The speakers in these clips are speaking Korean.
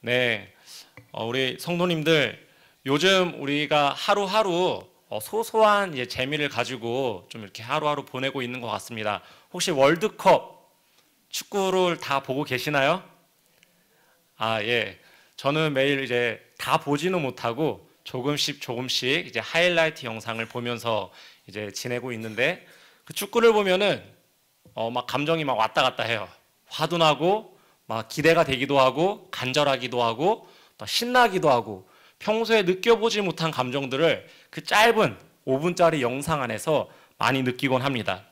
네, 우리 성도님들 요즘 우리가 하루하루 소소한 재미를 가지고 좀 이렇게 하루하루 보내고 있는 것 같습니다. 혹시 월드컵 축구를 다 보고 계시나요? 예. 저는 매일 다 보지는 못하고 조금씩 하이라이트 영상을 보면서 지내고 있는데, 그 축구를 보면은 막 감정이 막 왔다 갔다 해요. 화도 나고 막 기대가 되기도 하고 간절하기도 하고 또 신나기도 하고, 평소에 느껴보지 못한 감정들을 그 짧은 5분짜리 영상 안에서 많이 느끼곤 합니다.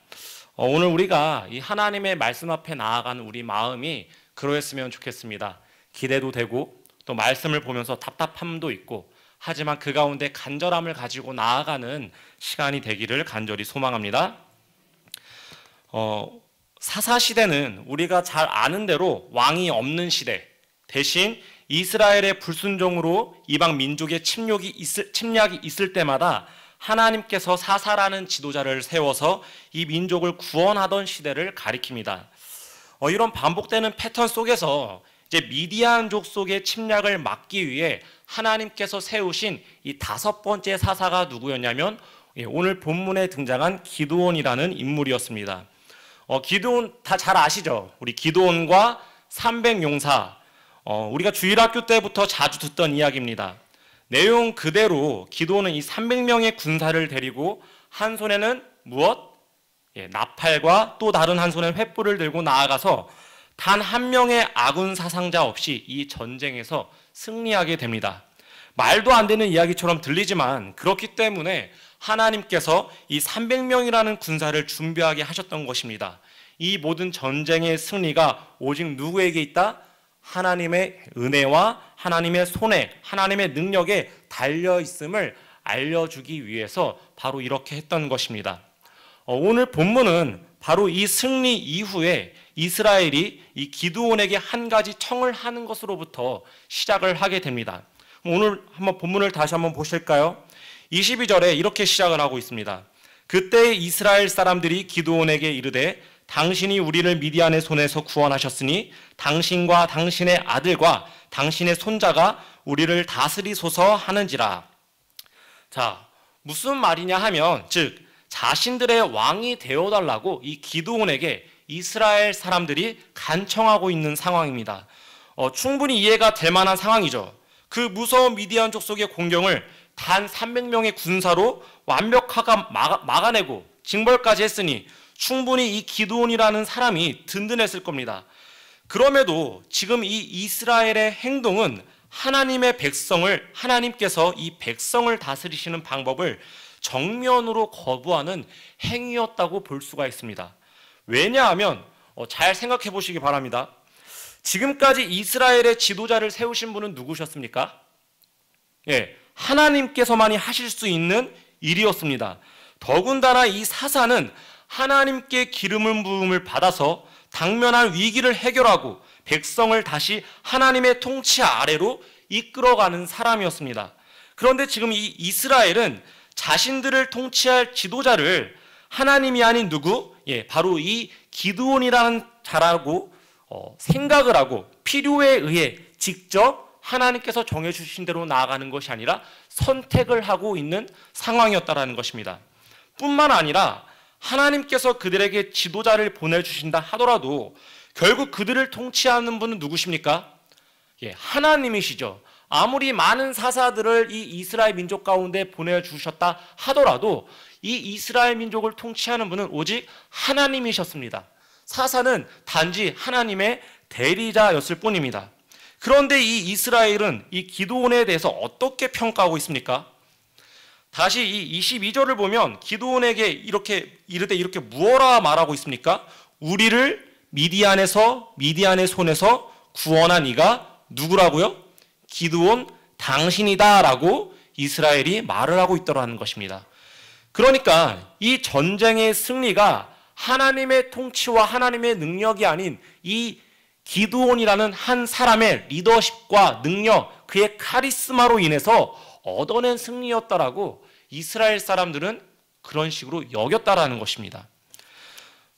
오늘 우리가 이 하나님의 말씀 앞에 나아가는 우리 마음이 그러했으면 좋겠습니다. 기대도 되고 또 말씀을 보면서 답답함도 있고, 하지만 그 가운데 간절함을 가지고 나아가는 시간이 되기를 간절히 소망합니다. 사사시대는 우리가 잘 아는 대로 왕이 없는 시대, 대신 이스라엘의 불순종으로 이방 민족의 침략이 있을 때마다 하나님께서 사사라는 지도자를 세워서 이 민족을 구원하던 시대를 가리킵니다. 이런 반복되는 패턴 속에서 미디안족 속의 침략을 막기 위해 하나님께서 세우신 이 5번째 사사가 누구였냐면, 오늘 본문에 등장한 기드온이라는 인물이었습니다. 기드온 다 잘 아시죠? 우리 기드온과 300용사, 우리가 주일학교 때부터 자주 듣던 이야기입니다. 내용 그대로 기드온은 이 300명의 군사를 데리고 한 손에는 무엇? 나팔과 또 다른 한 손에 횃불을 들고 나아가서 단 한 명의 아군 사상자 없이 이 전쟁에서 승리하게 됩니다. 말도 안 되는 이야기처럼 들리지만 그렇기 때문에 하나님께서 이 300명이라는 군사를 준비하게 하셨던 것입니다. 이 모든 전쟁의 승리가 오직 누구에게 있다? 하나님의 은혜와 하나님의 손에, 하나님의 능력에 달려있음을 알려주기 위해서 바로 이렇게 했던 것입니다. 오늘 본문은 바로 이 승리 이후에 이스라엘이 이 기드온에게 한 가지 청을 하는 것으로부터 시작을 하게 됩니다. 오늘 한번 본문을 다시 한번 보실까요? 22절에 이렇게 시작을 하고 있습니다. 그때 이스라엘 사람들이 기드온에게 이르되 당신이 우리를 미디안의 손에서 구원하셨으니 당신과 당신의 아들과 당신의 손자가 우리를 다스리소서 하는지라. 자, 무슨 말이냐 하면, 즉 자신들의 왕이 되어달라고 이 기드온에게 이스라엘 사람들이 간청하고 있는 상황입니다. 충분히 이해가 될 만한 상황이죠. 그 무서운 미디안족 속의 공격을 단 300명의 군사로 완벽하게 막아내고 징벌까지 했으니 충분히 이 기드온이라는 사람이 든든했을 겁니다. 그럼에도 지금 이 이스라엘의 행동은 하나님의 백성을, 하나님께서 이 백성을 다스리시는 방법을 정면으로 거부하는 행위였다고 볼 수가 있습니다. 왜냐하면 잘 생각해 보시기 바랍니다. 지금까지 이스라엘의 지도자를 세우신 분은 누구셨습니까? 하나님께서만이 하실 수 있는 일이었습니다. 더군다나 이 사사는 하나님께 기름 부음을 받아서 당면한 위기를 해결하고 백성을 다시 하나님의 통치 아래로 이끌어가는 사람이었습니다. 그런데 지금 이 이스라엘은 자신들을 통치할 지도자를 하나님이 아닌 누구? 바로 이 기드온이라는 자라고 생각을 하고 필요에 의해 직접 하나님께서 정해주신 대로 나아가는 것이 아니라 선택을 하고 있는 상황이었다는 것입니다. 뿐만 아니라 하나님께서 그들에게 지도자를 보내주신다 하더라도 결국 그들을 통치하는 분은 누구십니까? 하나님이시죠. 아무리 많은 사사들을 이 이스라엘 민족 가운데 보내주셨다 하더라도 이 이스라엘 민족을 통치하는 분은 오직 하나님이셨습니다. 사사는 단지 하나님의 대리자였을 뿐입니다. 그런데 이 이스라엘은 이 기드온에 대해서 어떻게 평가하고 있습니까? 다시 이 22절을 보면 기드온에게 이렇게 이르되 이렇게 무엇라 말하고 있습니까? 우리를 미디안의 손에서 구원한 이가 누구라고요? 기드온 당신이다 라고 이스라엘이 말을 하고 있더라는 것입니다. 그러니까 이 전쟁의 승리가 하나님의 통치와 하나님의 능력이 아닌 이 기드온이라는 한 사람의 리더십과 능력, 그의 카리스마로 인해서 얻어낸 승리였다라고 이스라엘 사람들은 그런 식으로 여겼다라는 것입니다.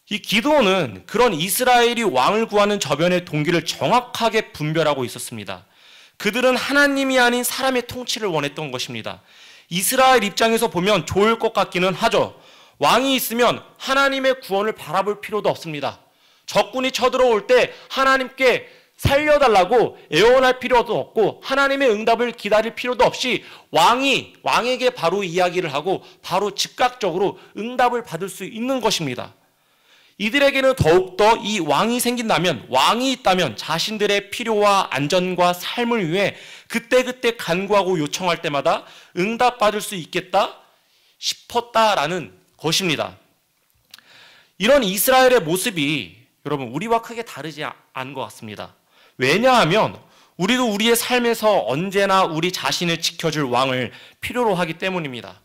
이 기드온은 그런 이스라엘이 왕을 구하는 저변의 동기를 정확하게 분별하고 있었습니다. 그들은 하나님이 아닌 사람의 통치를 원했던 것입니다. 이스라엘 입장에서 보면 좋을 것 같기는 하죠. 왕이 있으면 하나님의 구원을 바라볼 필요도 없습니다. 적군이 쳐들어올 때 하나님께 살려달라고 애원할 필요도 없고 하나님의 응답을 기다릴 필요도 없이 왕에게 바로 이야기를 하고 바로 즉각적으로 응답을 받을 수 있는 것입니다. 이들에게는 더욱더 이 왕이 생긴다면, 왕이 있다면 자신들의 필요와 안전과 삶을 위해 그때그때 간구하고 요청할 때마다 응답받을 수 있겠다 싶었다라는 것입니다. 이런 이스라엘의 모습이 여러분 우리와 크게 다르지 않은 것 같습니다. 왜냐하면 우리도 우리의 삶에서 언제나 우리 자신을 지켜줄 왕을 필요로 하기 때문입니다.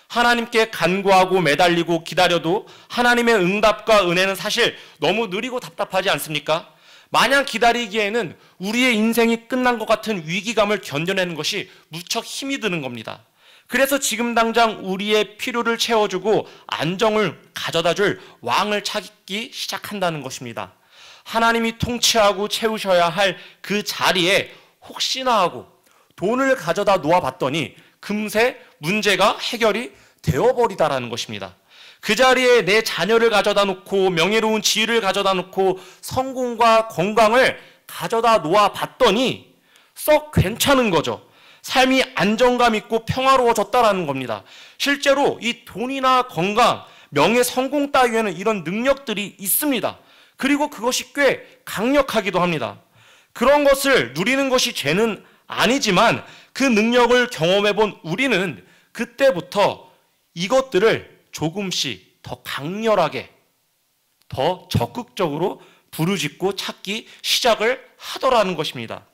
하나님께 간구하고 매달리고 기다려도 하나님의 응답과 은혜는 사실 너무 느리고 답답하지 않습니까? 마냥 기다리기에는 우리의 인생이 끝난 것 같은 위기감을 견뎌내는 것이 무척 힘이 드는 겁니다. 그래서 지금 당장 우리의 필요를 채워주고 안정을 가져다줄 왕을 찾기 시작한다는 것입니다. 하나님이 통치하고 채우셔야 할 그 자리에 혹시나 하고 돈을 가져다 놓아봤더니 금세 문제가 해결이 되어버리다라는 것입니다. 그 자리에 내 자녀를 가져다 놓고 명예로운 지위를 가져다 놓고 성공과 건강을 가져다 놓아봤더니 썩 괜찮은 거죠. 삶이 안정감 있고 평화로워졌다라는 겁니다. 실제로 이 돈이나 건강, 명예, 성공 따위에는 이런 능력들이 있습니다. 그리고 그것이 꽤 강력하기도 합니다. 그런 것을 누리는 것이 죄는 아니지만 그 능력을 경험해 본 우리는 그때부터 이것들을 조금씩 더 강렬하게, 더 적극적으로 부르짖고 찾기 시작을 하더라는 것입니다.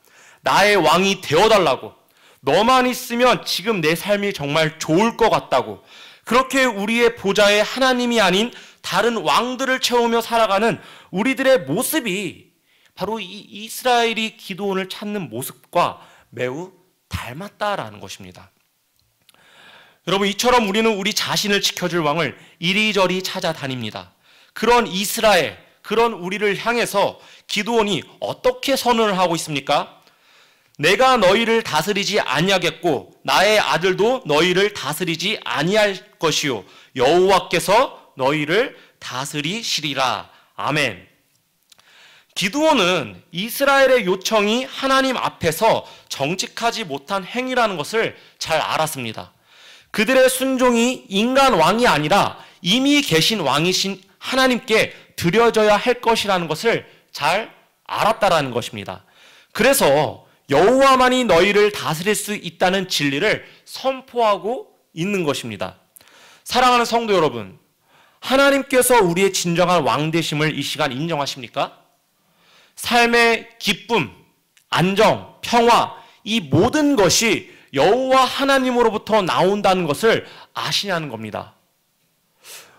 나의 왕이 되어달라고, 너만 있으면 지금 내 삶이 정말 좋을 것 같다고, 그렇게 우리의 보좌에 하나님이 아닌 다른 왕들을 채우며 살아가는 우리들의 모습이 바로 이 이스라엘이 기드온을 찾는 모습과 매우 닮았다라는 것입니다. 여러분, 이처럼 우리는 우리 자신을 지켜줄 왕을 이리저리 찾아다닙니다. 그런 이스라엘, 그런 우리를 향해서 기드온이 어떻게 선언을 하고 있습니까? 내가 너희를 다스리지 아니하겠고 나의 아들도 너희를 다스리지 아니할 것이요 여호와께서 너희를 다스리시리라. 아멘. 기드온은 이스라엘의 요청이 하나님 앞에서 정직하지 못한 행위라는 것을 잘 알았습니다. 그들의 순종이 인간 왕이 아니라 이미 계신 왕이신 하나님께 드려져야 할 것이라는 것을 잘 알았다라는 것입니다. 그래서 여호와만이 너희를 다스릴 수 있다는 진리를 선포하고 있는 것입니다. 사랑하는 성도 여러분, 하나님께서 우리의 진정한 왕 되심을 이 시간 인정하십니까? 삶의 기쁨, 안정, 평화, 이 모든 것이 여호와 하나님으로부터 나온다는 것을 아시냐는 겁니다.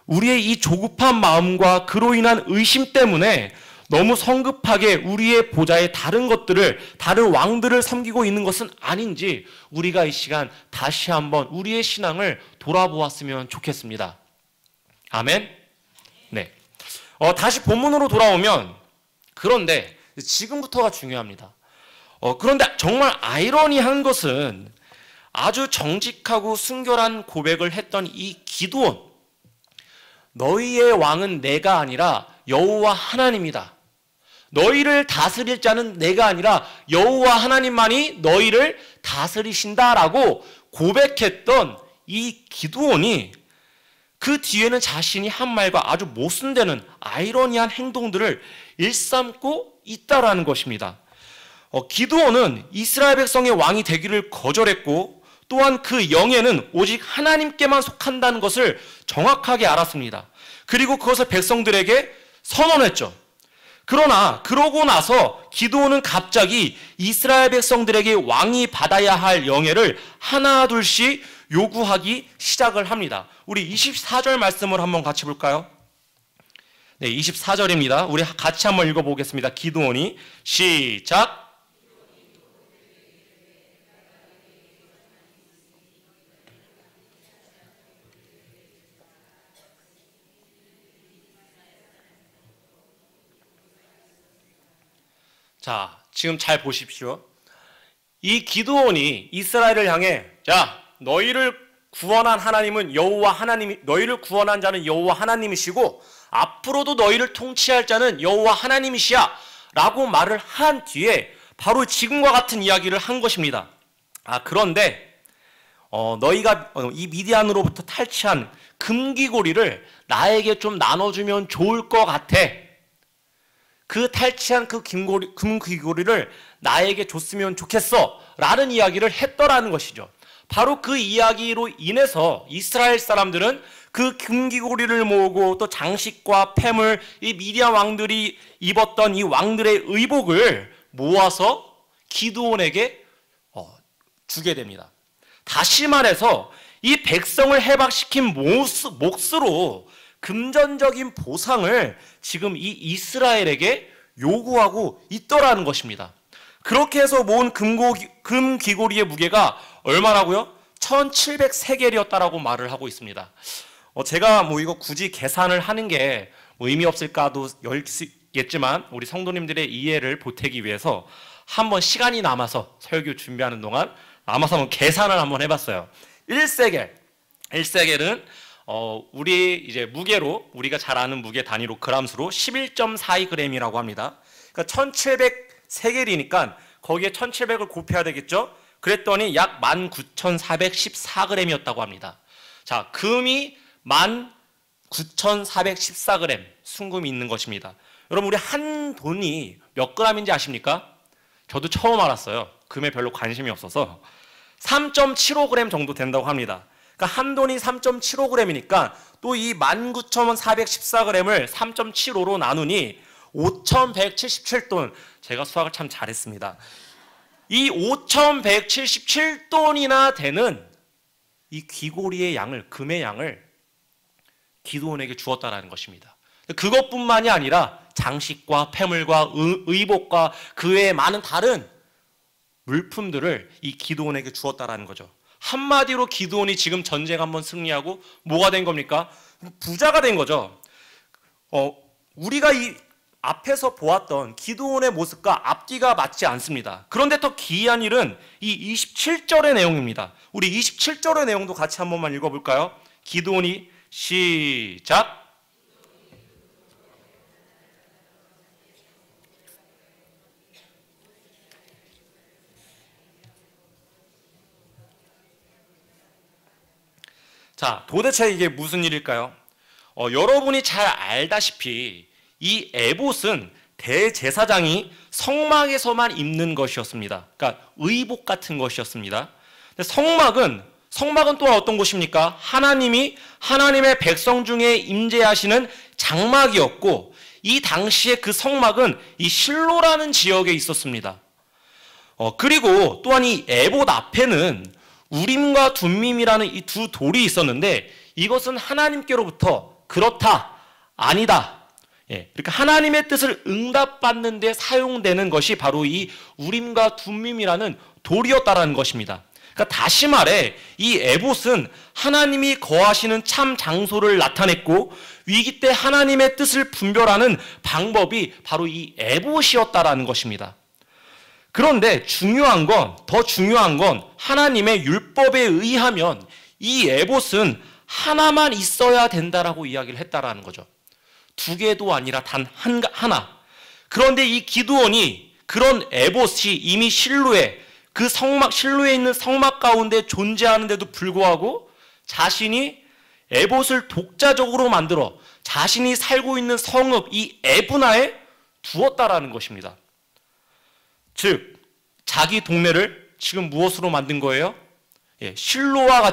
우리의 이 조급한 마음과 그로 인한 의심 때문에 너무 성급하게 우리의 보좌에 다른 것들을, 다른 왕들을 섬기고 있는 것은 아닌지 우리가 이 시간 다시 한번 우리의 신앙을 돌아보았으면 좋겠습니다. 아멘? 네. 다시 본문으로 돌아오면, 그런데 지금부터가 중요합니다. 그런데 정말 아이러니한 것은 아주 정직하고 순결한 고백을 했던 이 기드온, 너희의 왕은 내가 아니라 여호와 하나님이다. 너희를 다스릴 자는 내가 아니라 여호와 하나님만이 너희를 다스리신다라고 고백했던 이 기드온이 그 뒤에는 자신이 한 말과 아주 모순되는 아이러니한 행동들을 일삼고 있다라는 것입니다. 기드온은 이스라엘 백성의 왕이 되기를 거절했고 또한 그 영예는 오직 하나님께만 속한다는 것을 정확하게 알았습니다. 그리고 그것을 백성들에게 선언했죠. 그러나 그러고 나서 기드온은 갑자기 이스라엘 백성들에게 왕이 받아야 할 영예를 하나둘씩 요구하기 시작을 합니다. 우리 24절 말씀을 한번 같이 볼까요? 네, 24절입니다. 우리 같이 한번 읽어보겠습니다. 기드온이 시작. 자, 지금 잘 보십시오. 이 기드온이 이스라엘을 향해 자, 너희를 구원한 하나님은 여호와 하나님이 너희를 구원한 자는 여호와 하나님이시고 앞으로도 너희를 통치할 자는 여호와 하나님이시야 라고 말을 한 뒤에 바로 지금과 같은 이야기를 한 것입니다. 그런데 너희가 이 미디안으로부터 탈취한 금귀고리를 나에게 좀 나눠주면 좋을 것 같아. 그 탈취한 그 금귀고리를 나에게 줬으면 좋겠어 라는 이야기를 했더라는 것이죠. 바로 그 이야기로 인해서 이스라엘 사람들은 그 금귀고리를 모으고 또 장식과 폐물, 이 미디안 왕들이 입었던 이 왕들의 의복을 모아서 기드온에게 주게 됩니다. 다시 말해서 이 백성을 해박시킨 몫으로 금전적인 보상을 지금 이 이스라엘에게 요구하고 있더라는 것입니다. 그렇게 해서 모은 금귀고리의 무게가 얼마라고요? 1700세겔이었다라고 말을 하고 있습니다. 제가 이거 굳이 계산을 하는 게 의미 없을까도 열겠지만 우리 성도님들의 이해를 보태기 위해서 한번 시간이 남아서 설교 준비하는 동안 남아서 한번 계산을 한번 해봤어요. 1세겔은 우리 이제 무게로 우리가 잘 아는 무게 단위로 그람수로 11.42g이라고 합니다. 그러니까 1700세겔이니까 거기에 1700을 곱해야 되겠죠? 그랬더니 약 19,414g이었다고 합니다. 자, 금이 19,414g 순금이 있는 것입니다. 여러분, 우리 한 돈이 몇 g인지 아십니까? 저도 처음 알았어요. 금에 별로 관심이 없어서. 3.75g 정도 된다고 합니다. 그러니까 한 돈이 3.75g이니까 또 이 19,414g을 3.75로 나누니 5,177돈. 제가 수학을 참 잘했습니다. 이 5,177돈이나 되는 이 귀고리의 양을, 금의 양을 기드온에게 주었다라는 것입니다. 그것뿐만이 아니라 장식과 폐물과 의복과 그 외에 많은 다른 물품들을 이 기드온에게 주었다라는 거죠. 한마디로 기드온이 지금 전쟁 한번 승리하고 뭐가 된 겁니까? 부자가 된 거죠. 우리가 이 앞에서 보았던 기드온의 모습과 앞뒤가 맞지 않습니다. 그런데 더 기이한 일은 이 27절의 내용입니다. 우리 27절의 내용도 같이 한 번만 읽어볼까요? 기드온이 시작. 자, 도대체 이게 무슨 일일까요? 여러분이 잘 알다시피 이 에봇은 대제사장이 성막에서만 입는 것이었습니다. 그러니까 의복 같은 것이었습니다. 근데 성막은 또한 어떤 곳입니까? 하나님의 백성 중에 임재하시는 장막이었고 이 당시에 그 성막은 이 실로라는 지역에 있었습니다. 그리고 또한 이 에봇 앞에는 우림과 둠밈이라는 이 두 돌이 있었는데 이것은 하나님께로부터 그렇다, 아니다. 그러니까 하나님의 뜻을 응답받는 데 사용되는 것이 바로 이 우림과 둠밈이라는 돌이었다라는 것입니다. 그러니까 다시 말해 이 에봇은 하나님이 거하시는 참 장소를 나타냈고 위기 때 하나님의 뜻을 분별하는 방법이 바로 이 에봇이었다라는 것입니다. 그런데 더 중요한 건 하나님의 율법에 의하면 이 에봇은 하나만 있어야 된다라고 이야기를 했다라는 거죠. 두 개도 아니라 단 하나. 그런데 이 기드온이 그런 에봇이 이미 실로에 있는 성막 가운데 존재하는데도 불구하고 자신이 에봇을 독자적으로 만들어 자신이 살고 있는 성읍 이 에브나에 두었다라는 것입니다. 즉 자기 동네를 지금 무엇으로 만든 거예요? 실로와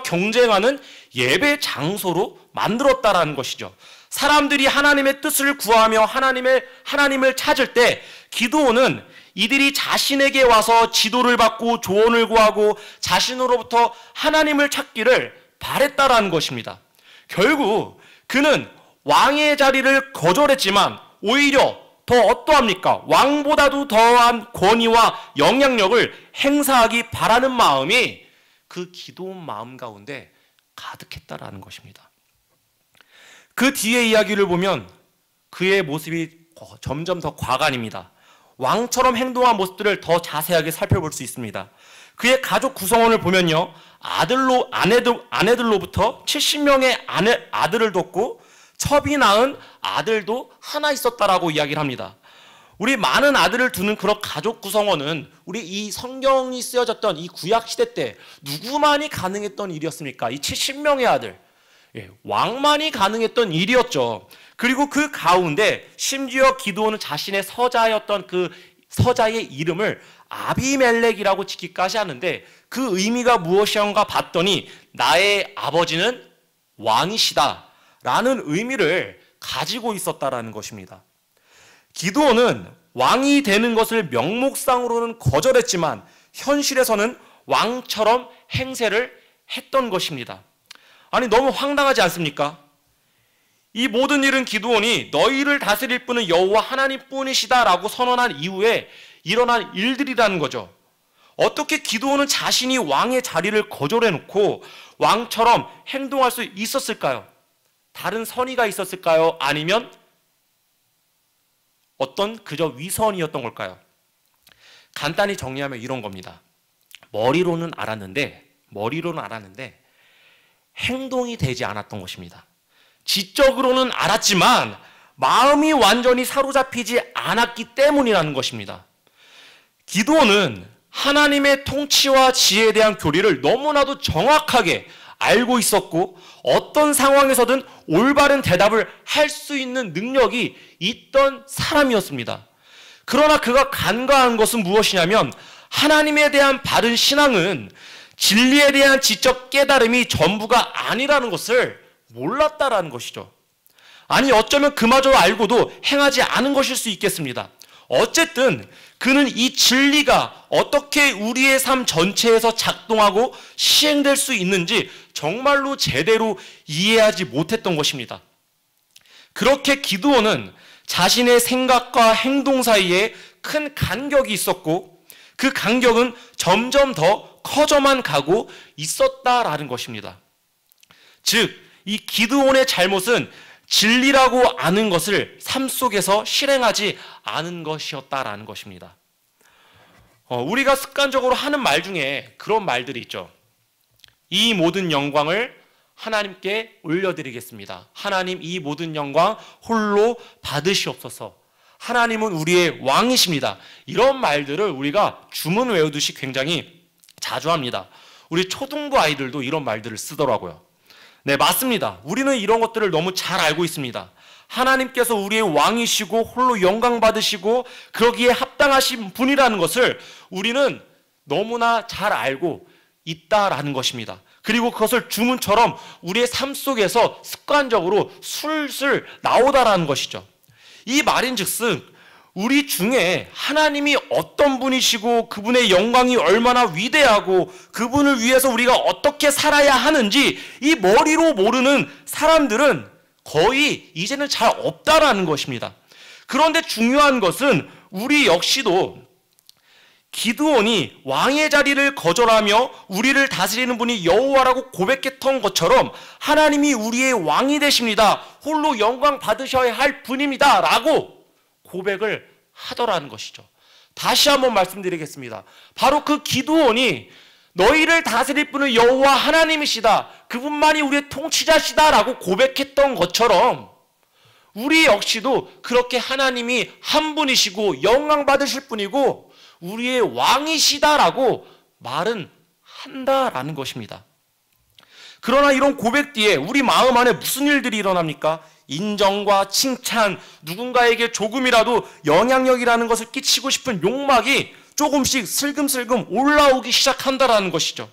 경쟁하는 예배 장소로 만들었다라는 것이죠. 사람들이 하나님의 뜻을 구하며 하나님을 찾을 때 기드온은 이들이 자신에게 와서 지도를 받고 조언을 구하고 자신으로부터 하나님을 찾기를 바랬다라는 것입니다. 결국 그는 왕의 자리를 거절했지만 오히려 더 어떠합니까? 왕보다도 더한 권위와 영향력을 행사하기 바라는 마음이 그 기드온 마음 가운데 가득했다라는 것입니다. 그 뒤의 이야기를 보면 그의 모습이 점점 더 과간입니다. 왕처럼 행동한 모습들을 더 자세하게 살펴볼 수 있습니다. 그의 가족 구성원을 보면요, 아내들로부터 70명의 아들을 뒀고 첩이 낳은 아들도 하나 있었다라고 이야기를 합니다. 우리 많은 아들을 두는 그런 가족 구성원은 우리 이 성경이 쓰여졌던 이 구약 시대 때 누구만이 가능했던 일이었습니까? 이 70명의 아들, 왕만이 가능했던 일이었죠. 그리고 그 가운데 심지어 기드온은 자신의 서자였던 그 서자의 이름을 아비멜렉이라고 짓기까지 하는데 그 의미가 무엇이었는가 봤더니 나의 아버지는 왕이시다 라는 의미를 가지고 있었다라는 것입니다. 기드온은 왕이 되는 것을 명목상으로는 거절했지만 현실에서는 왕처럼 행세를 했던 것입니다. 아니, 너무 황당하지 않습니까? 이 모든 일은 기드온이 너희를 다스릴 분은 여호와 하나님뿐이시다라고 선언한 이후에 일어난 일들이라는 거죠. 어떻게 기드온은 자신이 왕의 자리를 거절해놓고 왕처럼 행동할 수 있었을까요? 다른 선의가 있었을까요? 아니면 어떤 그저 위선이었던 걸까요? 간단히 정리하면 이런 겁니다. 머리로는 알았는데 행동이 되지 않았던 것입니다. 지적으로는 알았지만 마음이 완전히 사로잡히지 않았기 때문이라는 것입니다. 기드온은 하나님의 통치와 지혜에 대한 교리를 너무나도 정확하게 알고 있었고 어떤 상황에서든 올바른 대답을 할 수 있는 능력이 있던 사람이었습니다. 그러나 그가 간과한 것은 무엇이냐면 하나님에 대한 바른 신앙은 진리에 대한 지적 깨달음이 전부가 아니라는 것을 몰랐다라는 것이죠. 아니, 어쩌면 그마저 알고도 행하지 않은 것일 수 있겠습니다. 어쨌든 그는 이 진리가 어떻게 우리의 삶 전체에서 작동하고 시행될 수 있는지 정말로 제대로 이해하지 못했던 것입니다. 그렇게 기드온은 자신의 생각과 행동 사이에 큰 간격이 있었고 그 간격은 점점 더 커져만 가고 있었다라는 것입니다. 즉, 이 기드온의 잘못은 진리라고 아는 것을 삶 속에서 실행하지 않은 것이었다라는 것입니다. 우리가 습관적으로 하는 말 중에 그런 말들이 있죠. 이 모든 영광을 하나님께 올려드리겠습니다. 하나님, 이 모든 영광 홀로 받으시옵소서. 하나님은 우리의 왕이십니다. 이런 말들을 우리가 주문 외우듯이 굉장히 자주 합니다. 우리 초등부 아이들도 이런 말들을 쓰더라고요. 네, 맞습니다. 우리는 이런 것들을 너무 잘 알고 있습니다. 하나님께서 우리의 왕이시고 홀로 영광 받으시고 그러기에 합당하신 분이라는 것을 우리는 너무나 잘 알고 있다라는 것입니다. 그리고 그것을 주문처럼 우리의 삶 속에서 습관적으로 술술 나오다라는 것이죠. 이 말인즉슨 우리 중에 하나님이 어떤 분이시고 그분의 영광이 얼마나 위대하고 그분을 위해서 우리가 어떻게 살아야 하는지 이 머리로 모르는 사람들은 거의 이제는 잘 없다라는 것입니다. 그런데 중요한 것은 우리 역시도 기드온이 왕의 자리를 거절하며 우리를 다스리는 분이 여호와라고 고백했던 것처럼 하나님이 우리의 왕이 되십니다. 홀로 영광 받으셔야 할 분입니다. 라고 고백을 하더라는 것이죠. 다시 한번 말씀드리겠습니다. 바로 그 기드온이 너희를 다스릴 분은 여호와 하나님이시다. 그분만이 우리의 통치자시다. 라고 고백했던 것처럼 우리 역시도 그렇게 하나님이 한 분이시고 영광 받으실 분이고 우리의 왕이시다라고 말은 한다라는 것입니다. 그러나 이런 고백 뒤에 우리 마음 안에 무슨 일들이 일어납니까? 인정과 칭찬, 누군가에게 조금이라도 영향력이라는 것을 끼치고 싶은 욕망이 조금씩 슬금슬금 올라오기 시작한다라는 것이죠.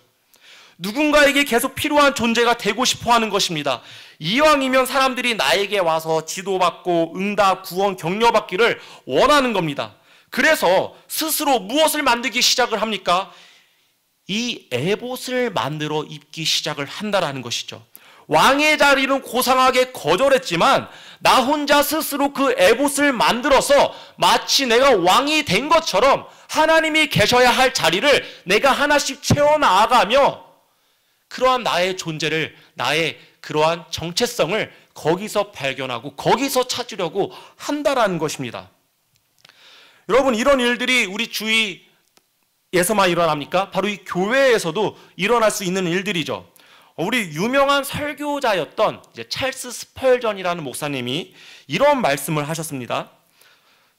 누군가에게 계속 필요한 존재가 되고 싶어 하는 것입니다. 이왕이면 사람들이 나에게 와서 지도받고 응답, 구원, 격려받기를 원하는 겁니다. 그래서 스스로 무엇을 만들기 시작을 합니까? 이 에봇을 만들어 입기 시작을 한다라는 것이죠. 왕의 자리는 고상하게 거절했지만 나 혼자 스스로 그 에봇을 만들어서 마치 내가 왕이 된 것처럼 하나님이 계셔야 할 자리를 내가 하나씩 채워나가며 그러한 나의 존재를, 나의 그러한 정체성을 거기서 발견하고 거기서 찾으려고 한다라는 것입니다. 여러분, 이런 일들이 우리 주위에서만 일어납니까? 바로 이 교회에서도 일어날 수 있는 일들이죠. 우리 유명한 설교자였던 이제 찰스 스펄전이라는 목사님이 이런 말씀을 하셨습니다.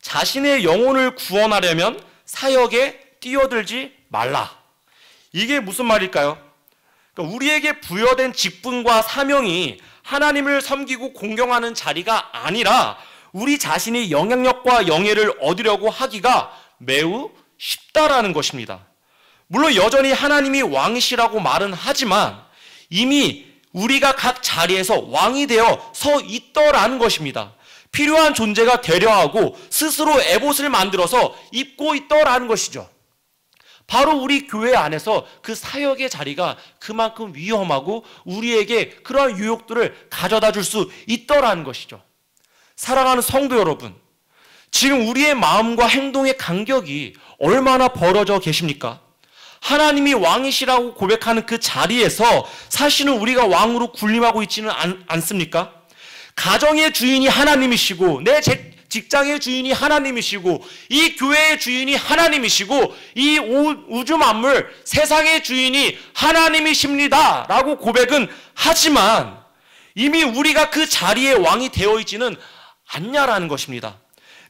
자신의 영혼을 구원하려면 사역에 뛰어들지 말라. 이게 무슨 말일까요? 그러니까 우리에게 부여된 직분과 사명이 하나님을 섬기고 공경하는 자리가 아니라 우리 자신이 영향력과 영예를 얻으려고 하기가 매우 쉽다라는 것입니다. 물론 여전히 하나님이 왕이시라고 말은 하지만 이미 우리가 각 자리에서 왕이 되어 서 있더라는 것입니다. 필요한 존재가 되려 하고 스스로 에봇을 만들어서 입고 있더라는 것이죠. 바로 우리 교회 안에서 그 사역의 자리가 그만큼 위험하고 우리에게 그러한 유혹들을 가져다 줄 수 있더라는 것이죠. 사랑하는 성도 여러분, 지금 우리의 마음과 행동의 간격이 얼마나 벌어져 계십니까? 하나님이 왕이시라고 고백하는 그 자리에서 사실은 우리가 왕으로 군림하고 있지는 않습니까? 가정의 주인이 하나님이시고 내 직장의 주인이 하나님이시고 이 교회의 주인이 하나님이시고 이 우주 만물 세상의 주인이 하나님이십니다 라고 고백은 하지만 이미 우리가 그 자리에 왕이 되어 있지는 않냐라는 것입니다.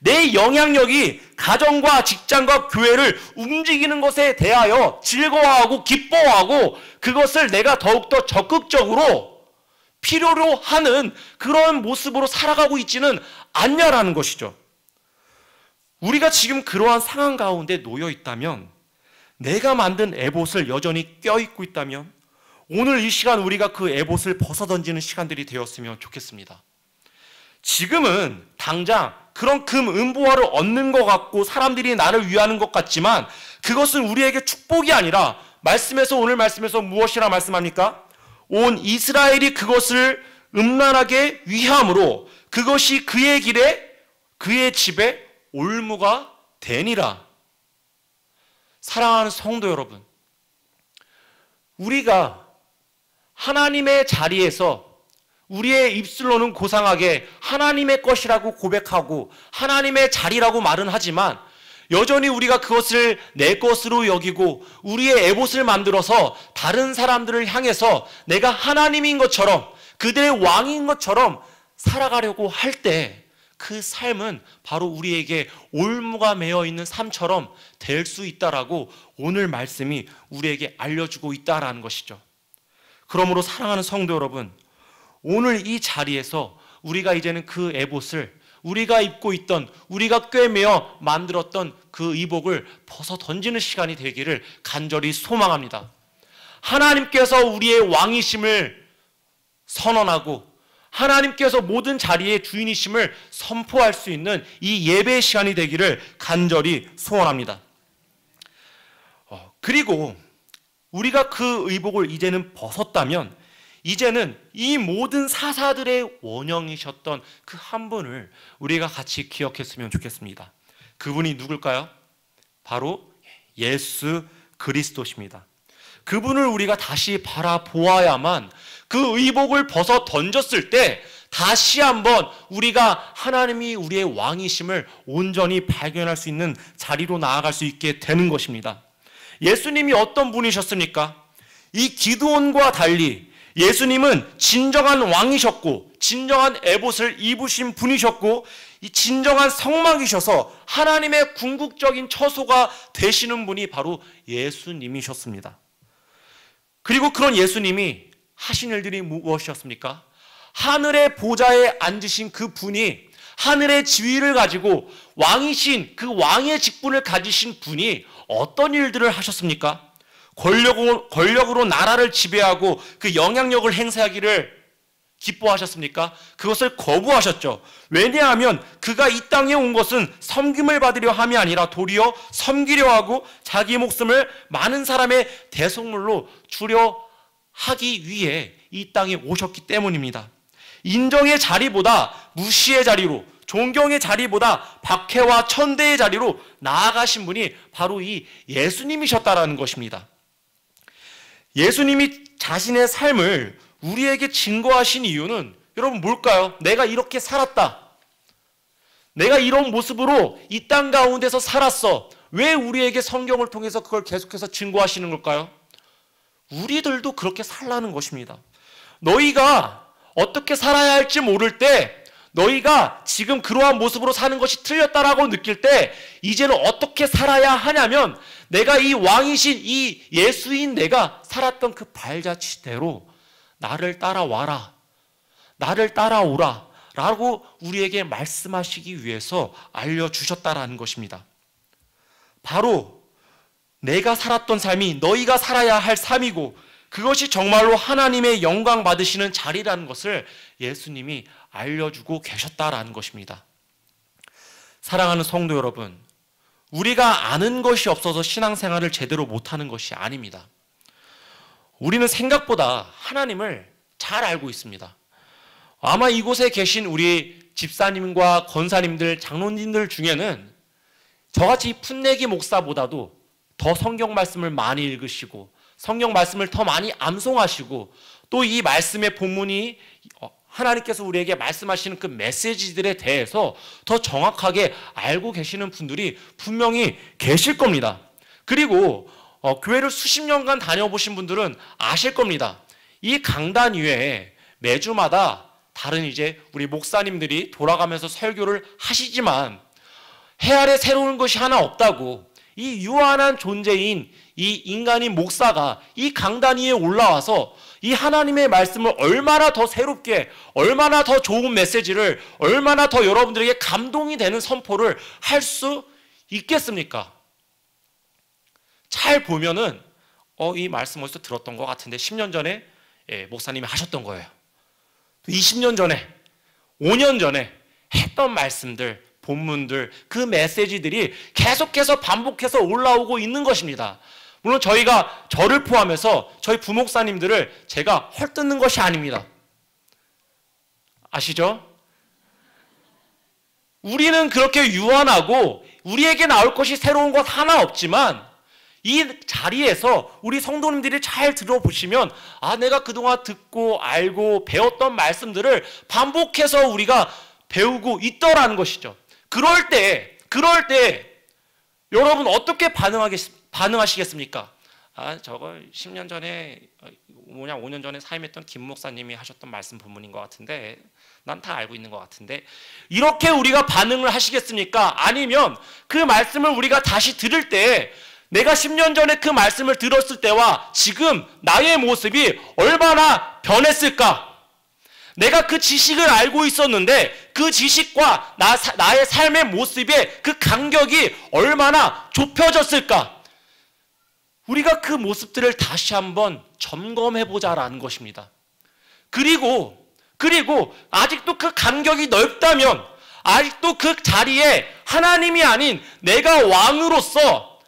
내 영향력이 가정과 직장과 교회를 움직이는 것에 대하여 즐거워하고 기뻐하고 그것을 내가 더욱더 적극적으로 필요로 하는 그런 모습으로 살아가고 있지는 않냐라는 것이죠. 우리가 지금 그러한 상황 가운데 놓여 있다면, 내가 만든 에봇을 여전히 껴입고 있다면 오늘 이 시간 우리가 그 에봇을 벗어던지는 시간들이 되었으면 좋겠습니다. 지금은 당장 그런 음보화를 얻는 것 같고 사람들이 나를 위하는 것 같지만 그것은 우리에게 축복이 아니라 오늘 말씀에서 무엇이라 말씀합니까? 온 이스라엘이 그것을 음란하게 위함으로 그것이 그의 길에 그의 집에 올무가 되니라. 사랑하는 성도 여러분, 우리가 하나님의 자리에서 우리의 입술로는 고상하게 하나님의 것이라고 고백하고 하나님의 자리라고 말은 하지만 여전히 우리가 그것을 내 것으로 여기고 우리의 에봇을 만들어서 다른 사람들을 향해서 내가 하나님인 것처럼 그들의 왕인 것처럼 살아가려고 할 때 그 삶은 바로 우리에게 올무가 매어 있는 삶처럼 될 수 있다라고 오늘 말씀이 우리에게 알려주고 있다라는 것이죠. 그러므로 사랑하는 성도 여러분, 오늘 이 자리에서 우리가 이제는 그 에봇을 우리가 입고 있던, 우리가 꿰매어 만들었던 그 의복을 벗어 던지는 시간이 되기를 간절히 소망합니다. 하나님께서 우리의 왕이심을 선언하고 하나님께서 모든 자리의 주인이심을 선포할 수 있는 이 예배의 시간이 되기를 간절히 소원합니다. 그리고 우리가 그 의복을 이제는 벗었다면 이제는 이 모든 사사들의 원형이셨던 그 한 분을 우리가 같이 기억했으면 좋겠습니다. 그분이 누굴까요? 바로 예수 그리스도십니다. 그분을 우리가 다시 바라보아야만 그 의복을 벗어 던졌을 때 다시 한번 우리가 하나님이 우리의 왕이심을 온전히 발견할 수 있는 자리로 나아갈 수 있게 되는 것입니다. 예수님이 어떤 분이셨습니까? 이 기드온과 달리 예수님은 진정한 왕이셨고 진정한 에봇을 입으신 분이셨고 이 진정한 성막이셔서 하나님의 궁극적인 처소가 되시는 분이 바로 예수님이셨습니다. 그리고 그런 예수님이 하신 일들이 무엇이었습니까? 하늘의 보좌에 앉으신 그 분이 하늘의 지위를 가지고 왕이신 그 왕의 직분을 가지신 분이 어떤 일들을 하셨습니까? 권력으로 나라를 지배하고 그 영향력을 행사하기를 기뻐하셨습니까? 그것을 거부하셨죠. 왜냐하면 그가 이 땅에 온 것은 섬김을 받으려 함이 아니라 도리어 섬기려 하고 자기 목숨을 많은 사람의 대속물로 주려 하기 위해 이 땅에 오셨기 때문입니다. 인정의 자리보다 무시의 자리로, 존경의 자리보다 박해와 천대의 자리로 나아가신 분이 바로 이 예수님이셨다라는 것입니다. 예수님이 자신의 삶을 우리에게 증거하신 이유는 여러분 뭘까요? 내가 이렇게 살았다. 내가 이런 모습으로 이 땅 가운데서 살았어. 왜 우리에게 성경을 통해서 그걸 계속해서 증거하시는 걸까요? 우리들도 그렇게 살라는 것입니다. 너희가 어떻게 살아야 할지 모를 때, 너희가 지금 그러한 모습으로 사는 것이 틀렸다라고 느낄 때 이제는 어떻게 살아야 하냐면, 내가 이 왕이신 이 예수인 내가 살았던 그 발자취대로 나를 따라와라, 나를 따라오라 라고 우리에게 말씀하시기 위해서 알려주셨다라는 것입니다. 바로 내가 살았던 삶이 너희가 살아야 할 삶이고, 그것이 정말로 하나님의 영광 받으시는 자리라는 것을 예수님이 알려주고 계셨다라는 것입니다. 사랑하는 성도 여러분, 우리가 아는 것이 없어서 신앙생활을 제대로 못하는 것이 아닙니다. 우리는 생각보다 하나님을 잘 알고 있습니다. 아마 이곳에 계신 우리 집사님과 권사님들, 장로님들 중에는 저같이 풋내기 목사보다도 더 성경 말씀을 많이 읽으시고 성경 말씀을 더 많이 암송하시고, 또 이 말씀의 본문이 하나님께서 우리에게 말씀하시는 그 메시지들에 대해서 더 정확하게 알고 계시는 분들이 분명히 계실 겁니다. 그리고 교회를 수십 년간 다녀보신 분들은 아실 겁니다. 이 강단 위에 매주마다 다른 이제 우리 목사님들이 돌아가면서 설교를 하시지만 해 아래 새로운 것이 하나 없다고, 이 유한한 존재인 이 인간인 목사가 이 강단 위에 올라와서 이 하나님의 말씀을 얼마나 더 새롭게, 얼마나 더 좋은 메시지를, 얼마나 더 여러분들에게 감동이 되는 선포를 할 수 있겠습니까? 잘 보면은 이 말씀 어디서 들었던 것 같은데 10년 전에 목사님이 하셨던 거예요. 20년 전에, 5년 전에 했던 말씀들, 본문들, 그 메시지들이 계속해서 반복해서 올라오고 있는 것입니다. 물론 저를 포함해서 저희 부목사님들을 제가 헐뜯는 것이 아닙니다. 아시죠? 우리는 그렇게 유한하고 우리에게 나올 것이 새로운 것 하나 없지만, 이 자리에서 우리 성도님들이 잘 들어보시면 내가 그동안 듣고 알고 배웠던 말씀들을 반복해서 우리가 배우고 있더라는 것이죠. 그럴 때 여러분 어떻게 반응하시겠습니까? 저거 10년 전에 5년 전에 사임했던 김 목사님이 하셨던 말씀 본문인 것 같은데 난 다 알고 있는 것 같은데, 이렇게 우리가 반응을 하시겠습니까? 아니면 그 말씀을 우리가 다시 들을 때 내가 10년 전에 그 말씀을 들었을 때와 지금 나의 모습이 얼마나 변했을까? 내가 그 지식을 알고 있었는데 그 지식과 나의 삶의 모습의 그 간격이 얼마나 좁혀졌을까? 우리가 그 모습들을 다시 한번 점검해보자라는 것입니다. 그리고 아직도 그 간격이 넓다면, 아직도 그 자리에 하나님이 아닌 내가 왕으로서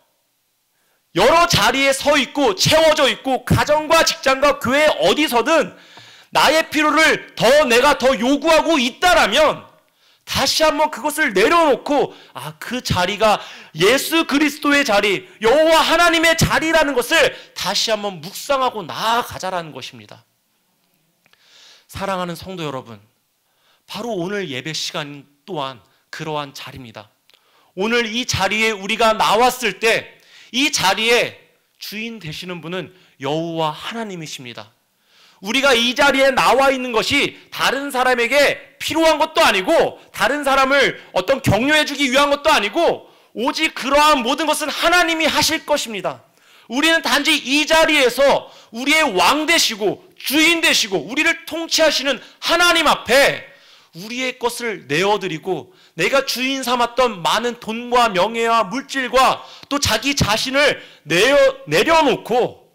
여러 자리에 서 있고 채워져 있고, 가정과 직장과 교회 어디서든 나의 필요를 내가 더 요구하고 있다라면 다시 한번 그것을 내려놓고 그 자리가 예수 그리스도의 자리, 여호와 하나님의 자리라는 것을 다시 한번 묵상하고 나아가자라는 것입니다. 사랑하는 성도 여러분, 바로 오늘 예배 시간 또한 그러한 자리입니다. 오늘 이 자리에 우리가 나왔을 때 이 자리에 주인 되시는 분은 여호와 하나님이십니다. 우리가 이 자리에 나와 있는 것이 다른 사람에게 필요한 것도 아니고, 다른 사람을 어떤 격려해주기 위한 것도 아니고, 오직 그러한 모든 것은 하나님이 하실 것입니다. 우리는 단지 이 자리에서 우리의 왕 되시고 주인 되시고 우리를 통치하시는 하나님 앞에 우리의 것을 내어드리고, 내가 주인 삼았던 많은 돈과 명예와 물질과 또 자기 자신을 내려놓고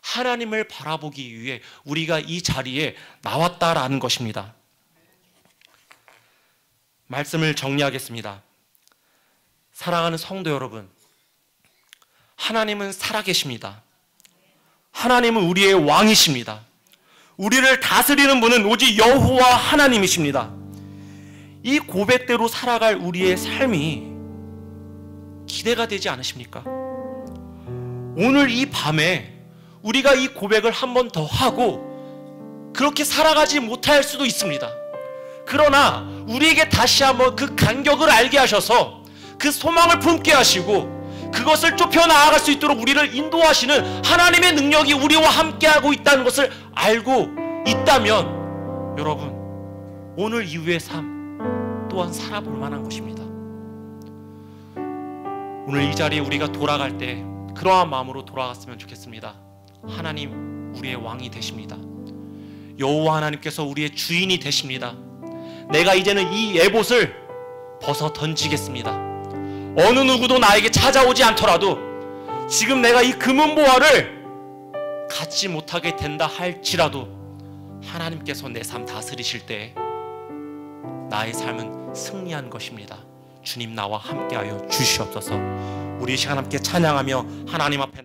하나님을 바라보기 위해 우리가 이 자리에 나왔다라는 것입니다. 말씀을 정리하겠습니다. 사랑하는 성도 여러분, 하나님은 살아계십니다. 하나님은 우리의 왕이십니다. 우리를 다스리는 분은 오직 여호와 하나님이십니다. 이 고백대로 살아갈 우리의 삶이 기대가 되지 않으십니까? 오늘 이 밤에 우리가 이 고백을 한 번 더 하고 그렇게 살아가지 못할 수도 있습니다. 그러나 우리에게 다시 한번 그 간격을 알게 하셔서 그 소망을 품게 하시고 그것을 좁혀 나아갈 수 있도록 우리를 인도하시는 하나님의 능력이 우리와 함께하고 있다는 것을 알고 있다면 여러분, 오늘 이후의 삶 또한 살아볼 만한 것입니다. 오늘 이 자리에 우리가 돌아갈 때 그러한 마음으로 돌아갔으면 좋겠습니다. 하나님 우리의 왕이 되십니다. 여호와 하나님께서 우리의 주인이 되십니다. 내가 이제는 이 에봇을 벗어 던지겠습니다. 어느 누구도 나에게 찾아오지 않더라도 지금 내가 이 금은보화를 갖지 못하게 된다 할지라도 하나님께서 내 삶 다스리실 때 나의 삶은 승리한 것입니다. 주님 나와 함께하여 주시옵소서. 우리 이 시간 함께 찬양하며 하나님 앞에